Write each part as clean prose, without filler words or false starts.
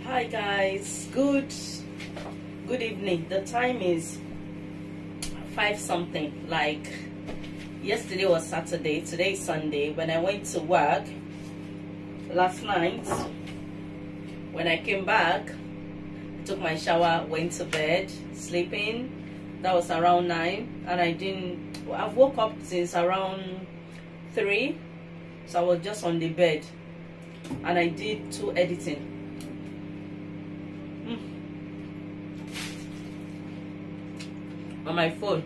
Hi guys, good evening. The time is 5 something. Like yesterday was Saturday, today is Sunday. When I went to work last night, when I came back, I took my shower, went to bed, sleeping. That was around 9, and I've woke up since around 3, so I was just on the bed and I did 2 editing. On my phone,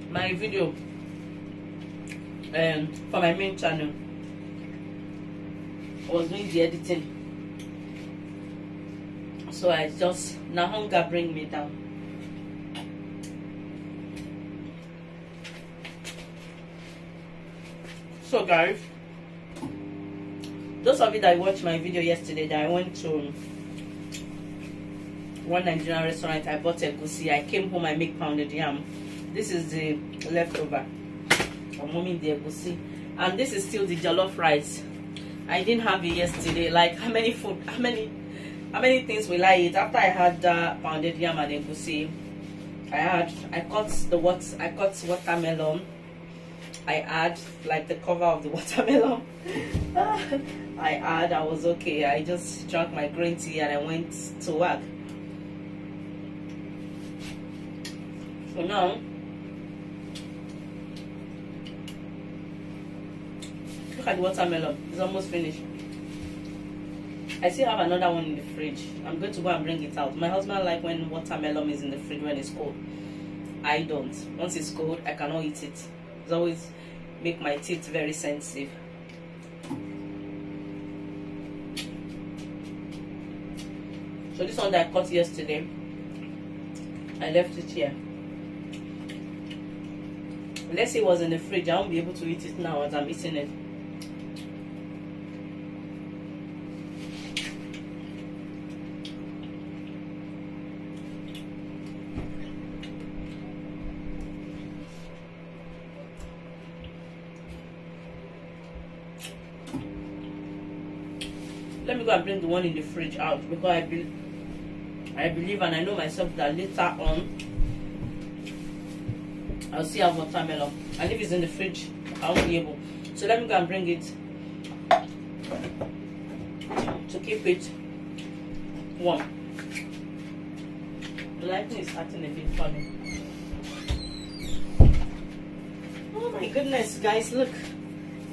my video for my main channel. I was doing the editing, so I just, now hunger bring me down. So guys, those of you that watched my video yesterday, that I went to one Nigerian restaurant, I bought Egusi. I came home, I make pounded yam. This is the leftover of mommy, the Egusi, and this is still the jollof rice. I didn't have it yesterday. Like, how many things will I eat? After I had pounded yam and Egusi, I cut watermelon. I add like the cover of the watermelon. I was okay. I just drank my green tea and I went to work. So now, look at the watermelon. It's almost finished. I still have another one in the fridge. I'm going to go and bring it out. My husband likes when watermelon is in the fridge when it's cold. I don't. Once it's cold, I cannot eat it. It's always make my teeth very sensitive. So this one that I cut yesterday, I left it here. Let's say it was in the fridge, I won't be able to eat it now as I'm eating it. Let me go and bring the one in the fridge out, because I believe and I know myself that later on I'll see have watermelon, and if it's in the fridge I won't be able. So let me go and bring it to keep it warm. The lighting is acting a bit funny. Oh my goodness, guys, look,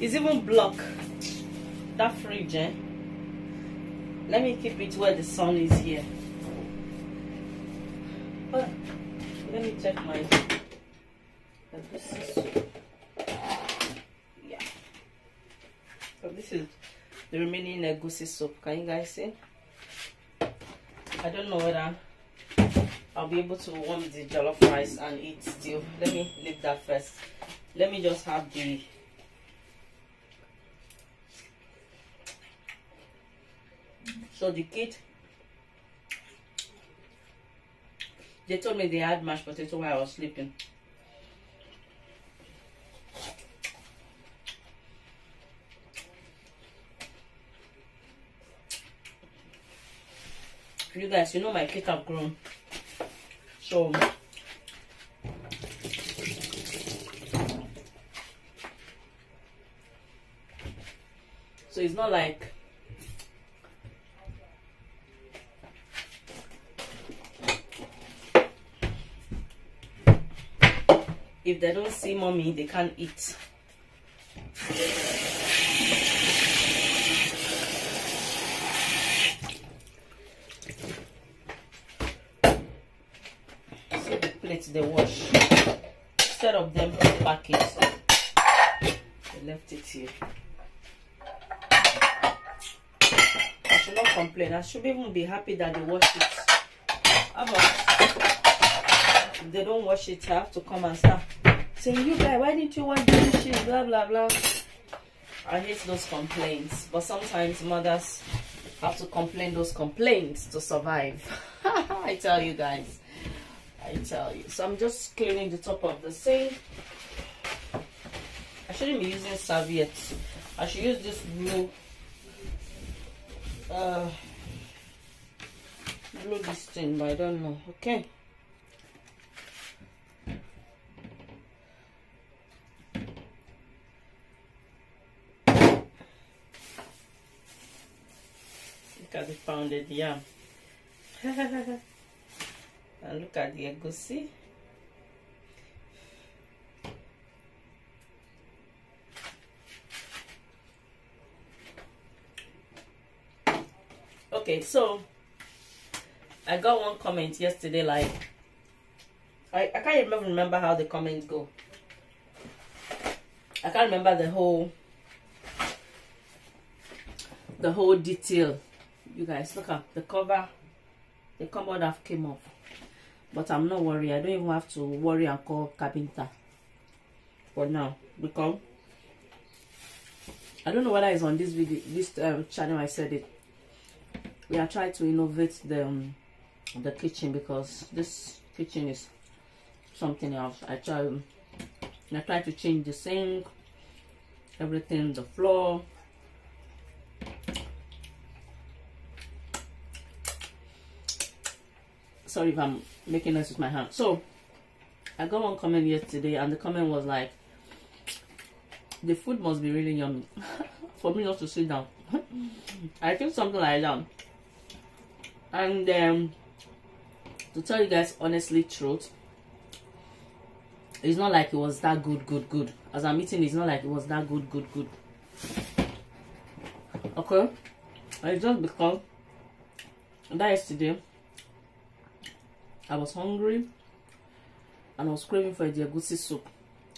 it's even blocked. That fridge, eh? Let me keep it where the sun is here. Oh, let me check my yeah. So this is the remaining Egusi soup. Can you guys see? I don't know whether I'll be able to warm the jollof rice and eat still. Let me leave that first. Let me just have the the kid, they told me they had mashed potato while I was sleeping. You guys, you know my kids have grown, so it's not like if they don't see mommy, they can't eat. See the plates they wash. Instead of them to pack it, they left it here. I should not complain. I should even be happy that they wash it. How about if they don't wash it, I have to come and start saying, you guys, why didn't you wash the dishes? Blah blah blah. I hate those complaints, but sometimes mothers have to complain those complaints to survive. I tell you guys, I tell you. So I'm just cleaning the top of the sink. I shouldn't be using serviettes. I should use this blue glue this thing, but I don't know. Okay. Look at the pounded yam. And look at the egusi. Okay, so I got one comment yesterday, like I can't even remember how the comments go. I can't remember the whole detail. You guys, look at the cover. The cupboard have came off, but I'm not worried. I don't even have to worry and call carpenter for now, because I don't know whether it's on this video, this channel I said it. We are trying to innovate the kitchen, because this kitchen is something else. I try to change the sink, everything, the floor. Sorry if I'm making this with my hand. So I got one comment yesterday, and the comment was like, the food must be really yummy for me not to sit down. I think something like that. And to tell you guys honestly truth, it's not like it was that good. As I'm eating, it's not like it was that good. Okay, it's just because that yesterday I was hungry and I was craving for the egusi soup,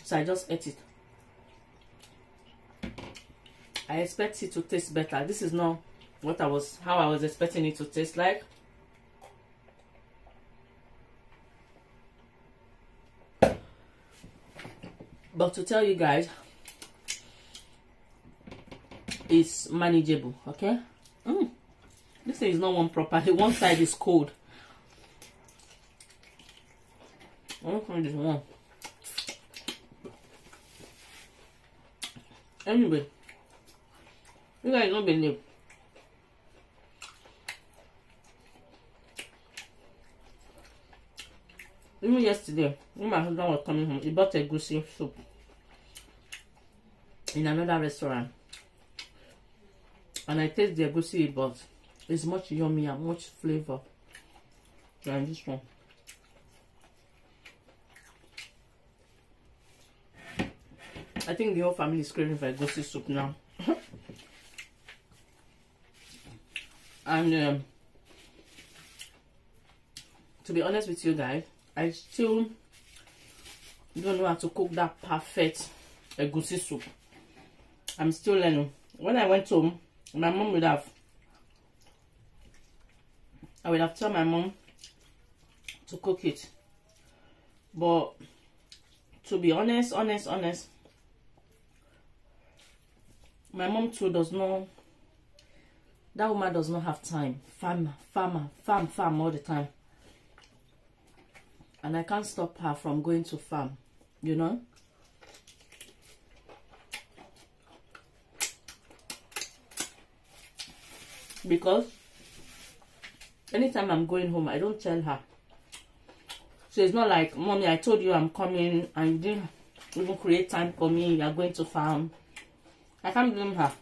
so I just ate it. I expect it to taste better. This is not how I was expecting it to taste like. But to tell you guys, it's manageable. Okay. This thing is not one properly. One side is cold. One side is warm. Anyway, you guys don't believe. Even yesterday, when my husband was coming home, he bought a egusi soup in another restaurant, and I taste the egusi he bought. It's much yummier, much flavor than this one. I think the whole family is craving for egusi soup now. And to be honest with you guys, I still don't know how to cook that perfect egusi soup. I'm still learning. When I went home, my mom I would have told my mom to cook it. But to be honest, my mom too does not. That woman does not have time. Farm all the time. And I can't stop her from going to farm, you know. Because anytime I'm going home, I don't tell her. So it's not like, Mommy, I told you I'm coming and you didn't even create time for me. You're going to farm. I can't blame her.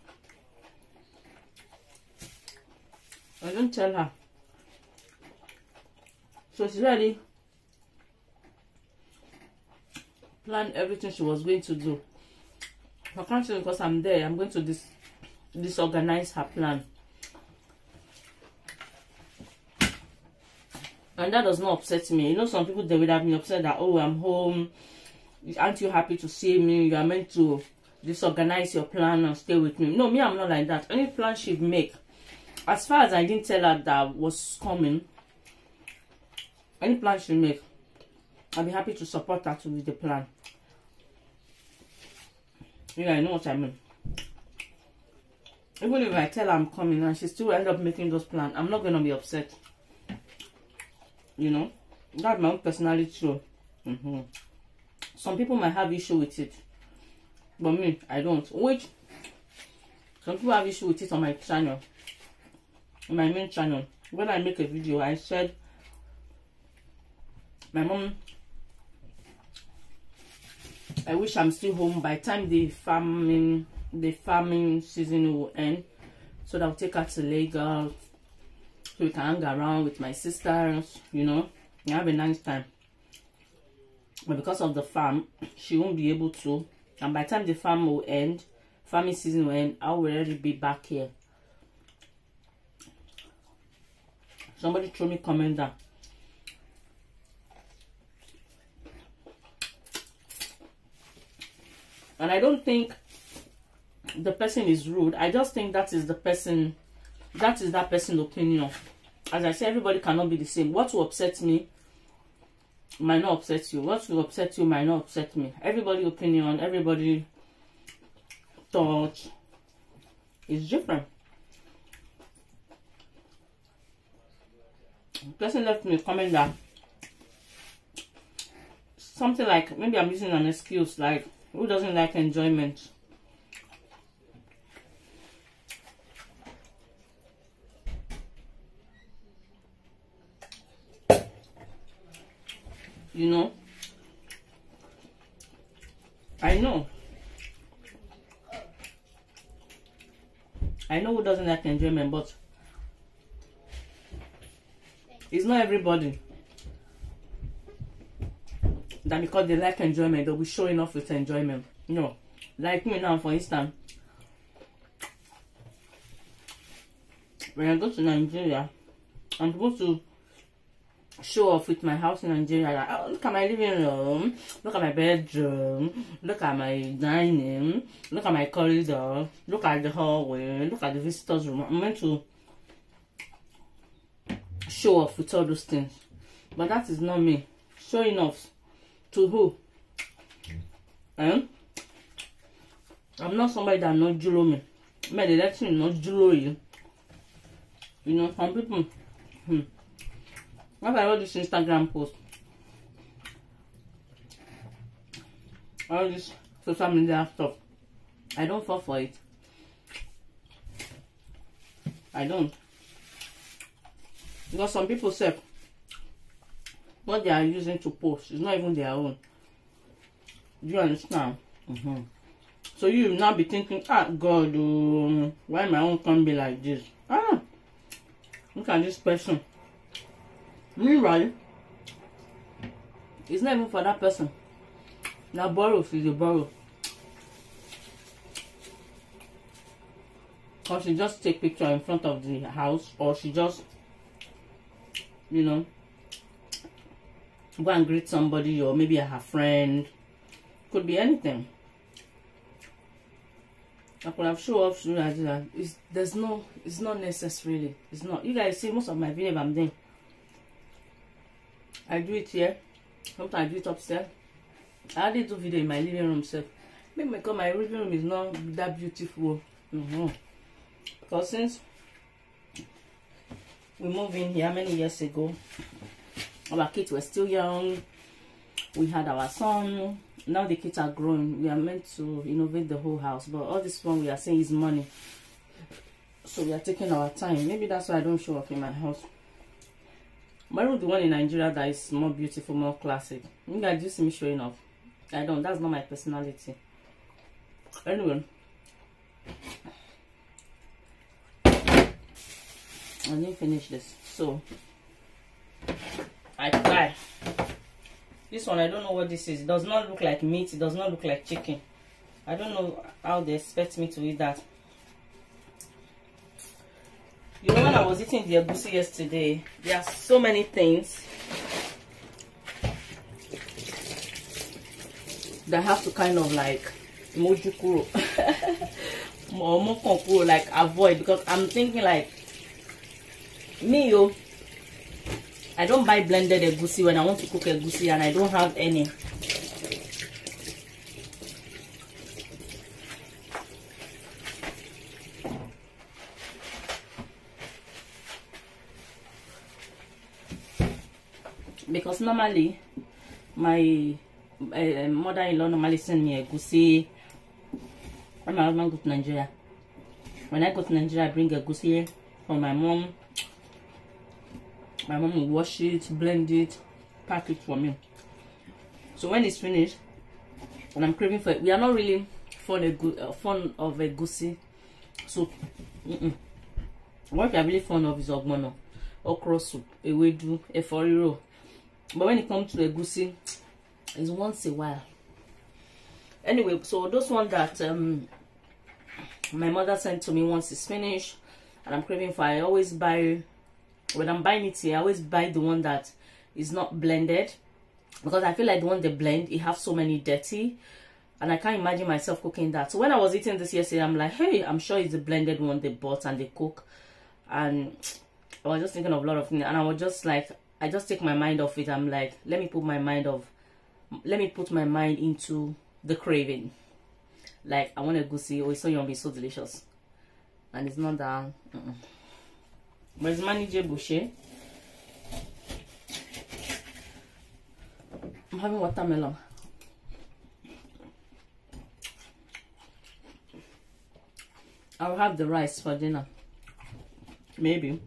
I don't tell her. So she's already planned everything she was going to do. I can't say because I'm there, I'm going to disorganize her plan. And that does not upset me. You know, some people, they would have been upset that, oh, I'm home. Aren't you happy to see me? You are meant to disorganize your plan and stay with me. No, me, I'm not like that. Any plan she'd make, as far as I didn't tell her that was coming, any plan she make, I'll be happy to support her to with the plan. Yeah, I know what I mean. Even if I tell her I'm coming and she still end up making those plans, I'm not going to be upset. You know, that's my own personality too. Some people might have issue with it, but me, I don't. Which some people have issue with it on my channel. on my main channel. When I make a video, I said my mom, I wish I'm still home by the time the farming season will end, so that I'll take her to Lagos so we can hang around with my sisters, you know, and have a nice time. But because of the farm, she won't be able to, and by the time the farming season will end, I will already be back here. Somebody throw me comment down. And I don't think the person is rude. I just think that is that person's opinion. As I say, everybody cannot be the same. What will upset me might not upset you. What will upset you might not upset me. Everybody's opinion, everybody's thought is different. The person left me a comment that something like, maybe I'm using an excuse, like, who doesn't like enjoyment? You know, I know who doesn't like enjoyment, but it's not everybody that because they like enjoyment, they'll be showing off with enjoyment. No, like me now, for instance, when I go to Nigeria, I'm supposed to show off with my house in Nigeria. Like, oh, look at my living room, look at my bedroom, look at my dining, look at my corridor, look at the hallway, look at the visitors room. I'm meant to show off with all those things, but that is not me. Showing off to who? I'm not somebody that not julo me. May they let me not julo you. You know, some people. What I wrote this Instagram post, all this social media stuff, I don't fall for it. I don't. Because some people say what they are using to post is not even their own. Do you understand? So you will now be thinking, ah, God, why my own can't be like this? Ah, look at this person. Meanwhile, it's not even for that person. Now borrow if you borrow. Or she just take picture in front of the house, or she just, you know, go and greet somebody, or maybe her friend. Could be anything. I could have shown off to you like that. It's not necessarily. It's not. You guys see most of my video I'm doing. I do it here. Sometimes I do it upstairs. I did do video in my living room self. Maybe because my living room is not that beautiful. Because since we moved in here many years ago, our kids were still young. We had our son. Now the kids are grown. We are meant to innovate the whole house. But all this one we are saying is money. So we are taking our time. Maybe that's why I don't show up in my house. But I don't the one in Nigeria that is more beautiful, more classic. You guys do see me showing off. I don't. That's not my personality. Anyway. I didn't finish this. So, I try. This one, I don't know what this is. It does not look like meat. It does not look like chicken. I don't know how they expect me to eat that. You know, when I was eating the egusi yesterday, there are so many things that have to kind of like mojukuro or mokokuro, like avoid, because I'm thinking like me, I don't buy blended egusi when I want to cook egusi and I don't have any. Because normally my mother-in-law normally send me egusi when my husband goes to Nigeria. When I go to Nigeria, I bring egusi. for my mom. My mom will wash it, blend it, pack it for me. So when it's finished, and I'm craving for it, we are not really fond of egusi soup. What we are really fond of is ogbono, okra soup, ewedu, eforiro. But when it comes to egusi, it's once a while. Anyway, so those one that my mother sent to me once it's finished, and I'm craving for, I always buy. When I'm buying it here, I always buy the one that is not blended, because I feel like the one they blend, it have so many dirty, and I can't imagine myself cooking that. So when I was eating this yesterday, I'm like, hey, I'm sure it's the blended one they bought and they cook. And I was just thinking of a lot of things, and I was just like, I just take my mind off it. I'm like, let me put my mind into the craving. Like, I want to go see, oh, it's so yummy, so delicious, and it's not that. But it's manageable. I'm having watermelon. I'll have the rice for dinner. Maybe.